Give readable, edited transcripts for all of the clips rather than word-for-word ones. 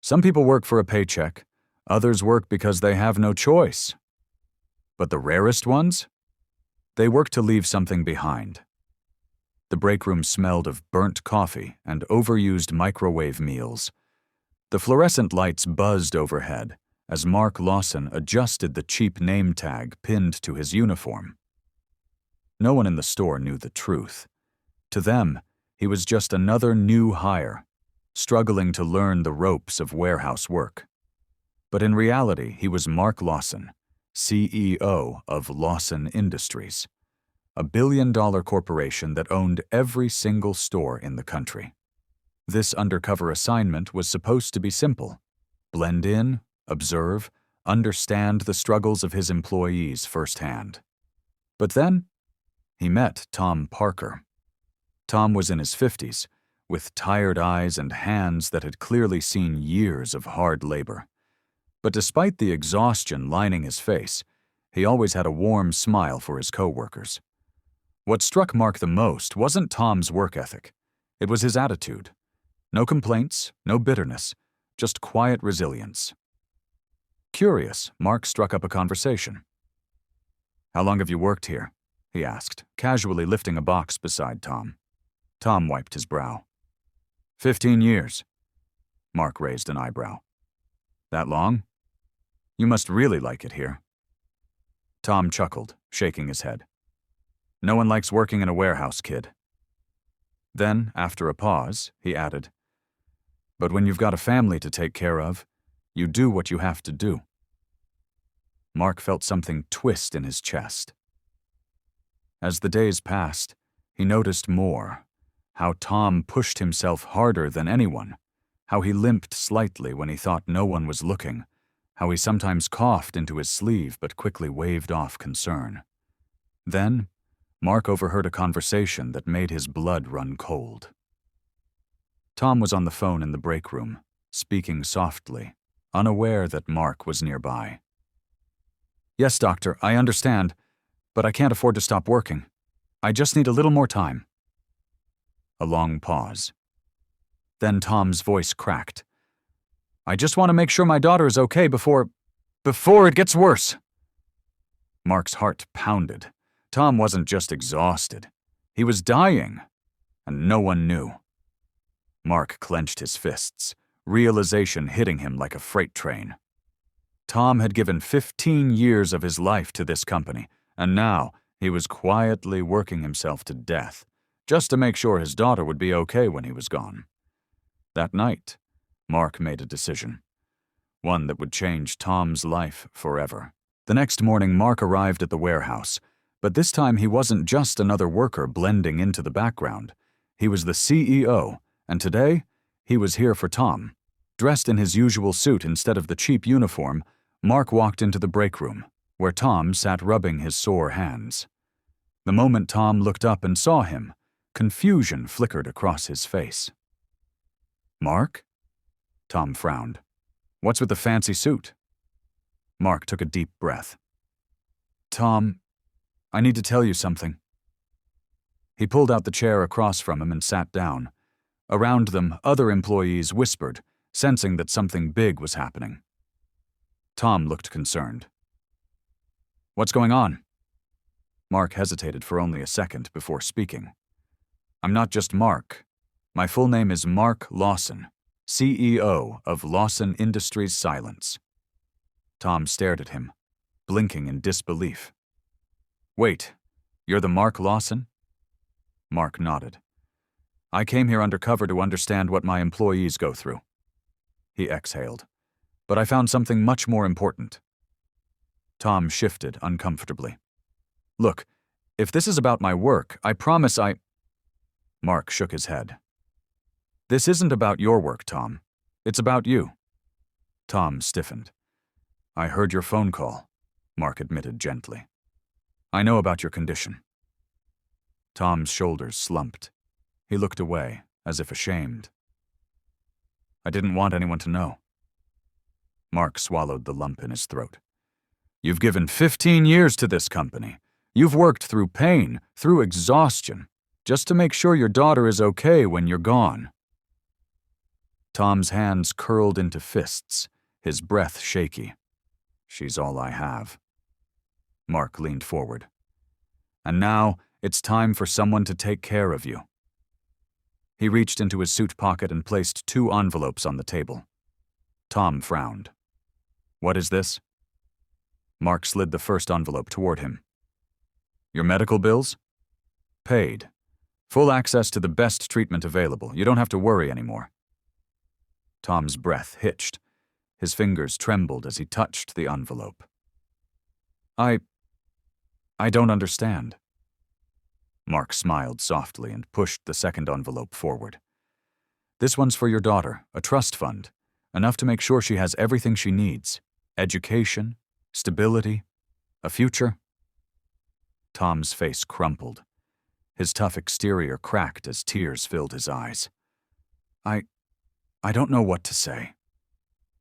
Some people work for a paycheck, others work because they have no choice. But the rarest ones? They work to leave something behind. The break room smelled of burnt coffee and overused microwave meals. The fluorescent lights buzzed overhead as Mark Lawson adjusted the cheap name tag pinned to his uniform. No one in the store knew the truth. To them, he was just another new hire, struggling to learn the ropes of warehouse work. But in reality, he was Mark Lawson, CEO of Lawson Industries, a billion-dollar corporation that owned every single store in the country. This undercover assignment was supposed to be simple: blend in, observe, understand the struggles of his employees firsthand. But then, he met Tom Parker. Tom was in his 50s, with tired eyes and hands that had clearly seen years of hard labor. But despite the exhaustion lining his face, he always had a warm smile for his coworkers. What struck Mark the most wasn't Tom's work ethic. It was his attitude. No complaints, no bitterness, just quiet resilience. Curious, Mark struck up a conversation. "How long have you worked here?" he asked, casually lifting a box beside Tom. Tom wiped his brow. 15 years. Mark raised an eyebrow. "That long? You must really like it here." Tom chuckled, shaking his head. "No one likes working in a warehouse, kid." Then, after a pause, he added, "But when you've got a family to take care of, you do what you have to do." Mark felt something twist in his chest. As the days passed, he noticed more: how Tom pushed himself harder than anyone, how he limped slightly when he thought no one was looking, how he sometimes coughed into his sleeve but quickly waved off concern. Then, Mark overheard a conversation that made his blood run cold. Tom was on the phone in the break room, speaking softly, unaware that Mark was nearby. "Yes, doctor, I understand, but I can't afford to stop working. I just need a little more time." A long pause. Then Tom's voice cracked. "I just want to make sure my daughter is okay before it gets worse." Mark's heart pounded. Tom wasn't just exhausted. He was dying, and no one knew. Mark clenched his fists, realization hitting him like a freight train. Tom had given 15 years of his life to this company, and now he was quietly working himself to death, just to make sure his daughter would be okay when he was gone. That night, Mark made a decision, one that would change Tom's life forever. The next morning, Mark arrived at the warehouse, but this time he wasn't just another worker blending into the background. He was the CEO, and today, he was here for Tom. Dressed in his usual suit instead of the cheap uniform, Mark walked into the break room, where Tom sat rubbing his sore hands. The moment Tom looked up and saw him, confusion flickered across his face. "Mark?" Tom frowned. "What's with the fancy suit?" Mark took a deep breath. "Tom, I need to tell you something." He pulled out the chair across from him and sat down. Around them, other employees whispered, sensing that something big was happening. Tom looked concerned. "What's going on?" Mark hesitated for only a second before speaking. "I'm not just Mark. My full name is Mark Lawson, CEO of Lawson Industries Silence." Tom stared at him, blinking in disbelief. "Wait, you're the Mark Lawson?" Mark nodded. "I came here undercover to understand what my employees go through." He exhaled. "But I found something much more important." Tom shifted uncomfortably. "Look, if this is about my work, I promise I—" Mark shook his head. "This isn't about your work, Tom. It's about you." Tom stiffened. "I heard your phone call," Mark admitted gently. "I know about your condition." Tom's shoulders slumped. He looked away, as if ashamed. "I didn't want anyone to know." Mark swallowed the lump in his throat. "You've given 15 years to this company. You've worked through pain, through exhaustion, just to make sure your daughter is okay when you're gone." Tom's hands curled into fists, his breath shaky. "She's all I have." Mark leaned forward. "And now, it's time for someone to take care of you." He reached into his suit pocket and placed 2 envelopes on the table. Tom frowned. "What is this?" Mark slid the first envelope toward him. "Your medical bills? Paid. Full access to the best treatment available. You don't have to worry anymore." Tom's breath hitched. His fingers trembled as he touched the envelope. I don't understand." Mark smiled softly and pushed the second envelope forward. "This one's for your daughter, a trust fund, enough to make sure she has everything she needs. Education, stability, a future." Tom's face crumpled. His tough exterior cracked as tears filled his eyes. I don't know what to say."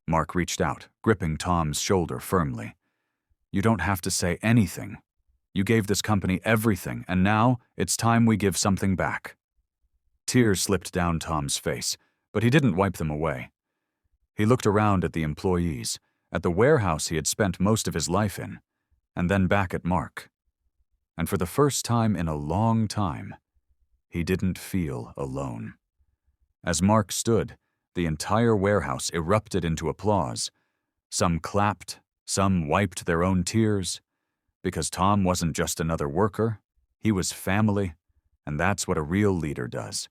Mark reached out, gripping Tom's shoulder firmly. "You don't have to say anything. You gave this company everything, and now it's time we give something back." Tears slipped down Tom's face, but he didn't wipe them away. He looked around at the employees, at the warehouse he had spent most of his life in, and then back at Mark. And for the first time in a long time, he didn't feel alone. As Mark stood, the entire warehouse erupted into applause. Some clapped, some wiped their own tears, because Tom wasn't just another worker, he was family, and that's what a real leader does.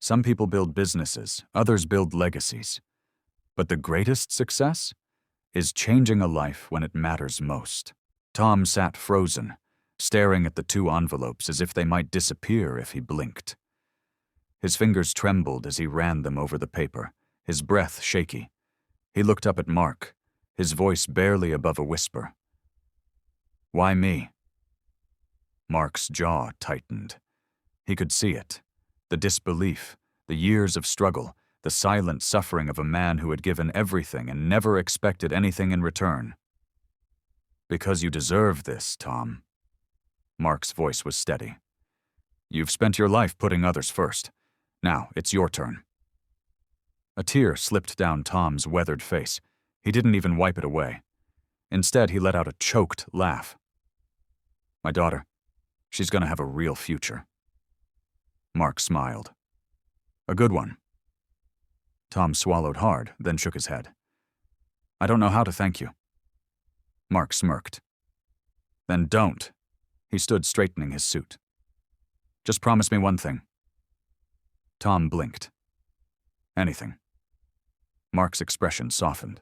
Some people build businesses, others build legacies. But the greatest success is changing a life when it matters most. Tom sat frozen, staring at the 2 envelopes as if they might disappear if he blinked. His fingers trembled as he ran them over the paper, his breath shaky. He looked up at Mark, his voice barely above a whisper. "Why me?" Mark's jaw tightened. He could see it, the disbelief, the years of struggle, the silent suffering of a man who had given everything and never expected anything in return. "Because you deserve this, Tom." Mark's voice was steady. "You've spent your life putting others first. Now, it's your turn." A tear slipped down Tom's weathered face. He didn't even wipe it away. Instead, he let out a choked laugh. "My daughter, she's gonna have a real future." Mark smiled. "A good one." Tom swallowed hard, then shook his head. "I don't know how to thank you." Mark smirked. "Then don't." He stood straightening his suit. "Just promise me one thing." Tom blinked. "Anything." Mark's expression softened.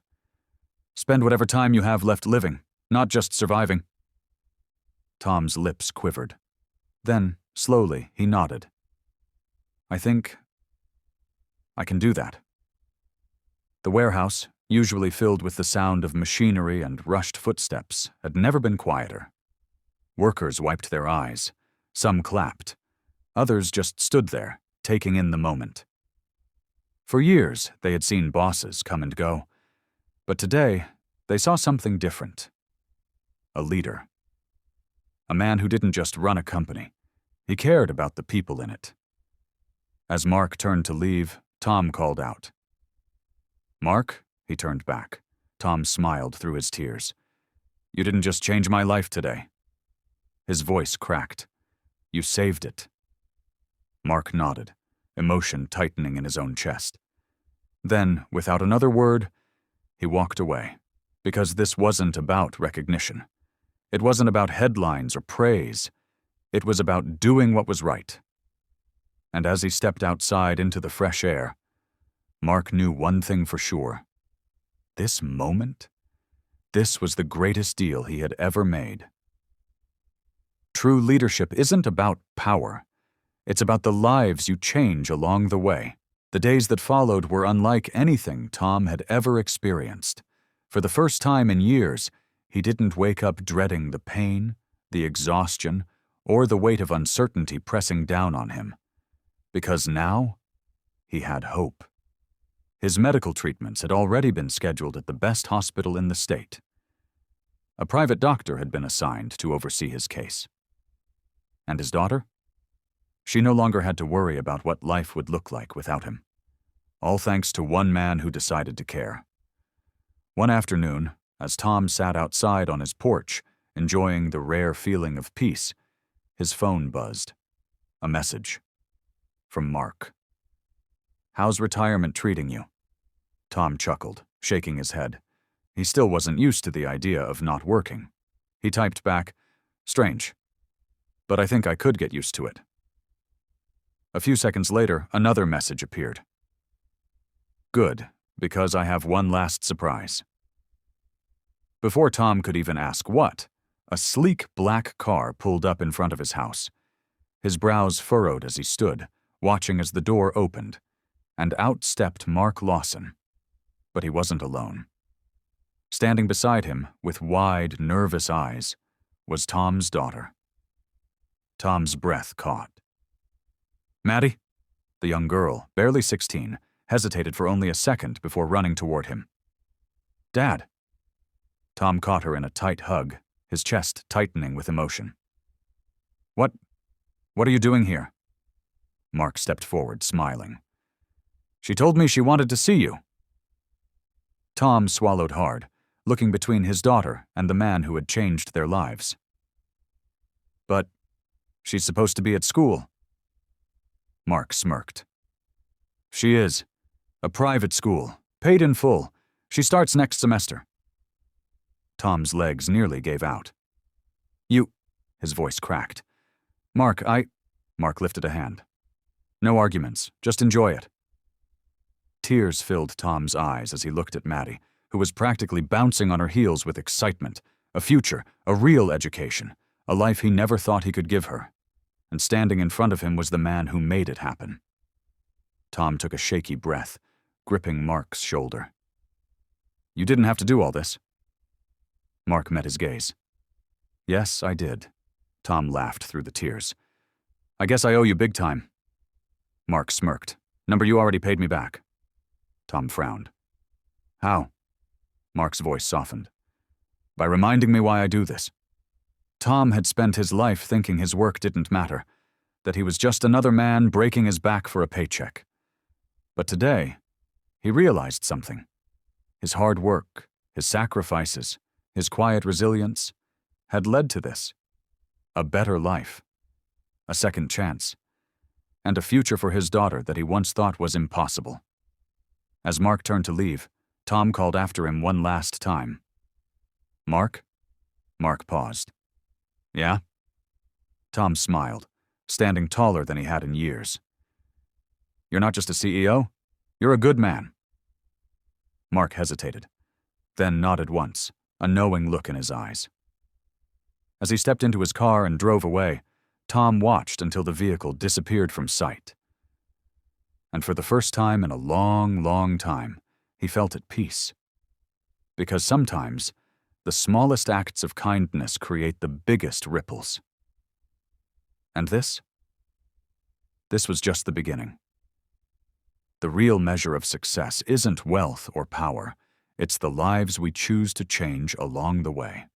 "Spend whatever time you have left living, not just surviving." Tom's lips quivered. Then, slowly, he nodded. "I think I can do that." The warehouse, usually filled with the sound of machinery and rushed footsteps, had never been quieter. Workers wiped their eyes. Some clapped. Others just stood there, taking in the moment. For years, they had seen bosses come and go. But today, they saw something different. A leader. A man who didn't just run a company. He cared about the people in it. As Mark turned to leave, Tom called out. "Mark?" He turned back. Tom smiled through his tears. "You didn't just change my life today." His voice cracked. "You saved it." Mark nodded, emotion tightening in his own chest. Then, without another word, he walked away, because this wasn't about recognition. It wasn't about headlines or praise. It was about doing what was right. And as he stepped outside into the fresh air, Mark knew one thing for sure. This moment, this was the greatest deal he had ever made. True leadership isn't about power. It's about the lives you change along the way. The days that followed were unlike anything Tom had ever experienced. For the first time in years, he didn't wake up dreading the pain, the exhaustion, or the weight of uncertainty pressing down on him. Because now, he had hope. His medical treatments had already been scheduled at the best hospital in the state. A private doctor had been assigned to oversee his case. And his daughter? She no longer had to worry about what life would look like without him. All thanks to one man who decided to care. One afternoon, as Tom sat outside on his porch, enjoying the rare feeling of peace, his phone buzzed. A message. From Mark. "How's retirement treating you?" Tom chuckled, shaking his head. He still wasn't used to the idea of not working. He typed back, "Strange, but I think I could get used to it." A few seconds later, another message appeared. "Good, because I have one last surprise." Before Tom could even ask what, a sleek black car pulled up in front of his house. His brows furrowed as he stood, watching as the door opened, and out stepped Mark Lawson. But he wasn't alone. Standing beside him, with wide, nervous eyes, was Tom's daughter. Tom's breath caught. "Maddie?" The young girl, barely 16, hesitated for only a second before running toward him. "Dad." Tom caught her in a tight hug, his chest tightening with emotion. What are you doing here?" Mark stepped forward, smiling. "She told me she wanted to see you." Tom swallowed hard, looking between his daughter and the man who had changed their lives. "But she's supposed to be at school." Mark smirked. "She is. A private school, paid in full. She starts next semester." Tom's legs nearly gave out. "You," his voice cracked. Mark lifted a hand. "No arguments, just enjoy it." Tears filled Tom's eyes as he looked at Maddie, who was practically bouncing on her heels with excitement. A future, a real education, a life he never thought he could give her. And standing in front of him was the man who made it happen. Tom took a shaky breath, gripping Mark's shoulder. "You didn't have to do all this." Mark met his gaze. "Yes, I did." Tom laughed through the tears. "I guess I owe you big time." Mark smirked. "Number you already paid me back." Tom frowned. "How?" Mark's voice softened. "By reminding me why I do this." Tom had spent his life thinking his work didn't matter, that he was just another man breaking his back for a paycheck. But today, he realized something. His hard work, his sacrifices, his quiet resilience had led to this. A better life, a second chance, and a future for his daughter that he once thought was impossible. As Mark turned to leave, Tom called after him one last time. "Mark?" Mark paused. "Yeah?" Tom smiled, standing taller than he had in years. "You're not just a CEO, you're a good man." Mark hesitated, then nodded once, a knowing look in his eyes. As he stepped into his car and drove away, Tom watched until the vehicle disappeared from sight. And for the first time in a long, long time, he felt at peace. Because sometimes, the smallest acts of kindness create the biggest ripples. And this was just the beginning. The real measure of success isn't wealth or power, it's the lives we choose to change along the way.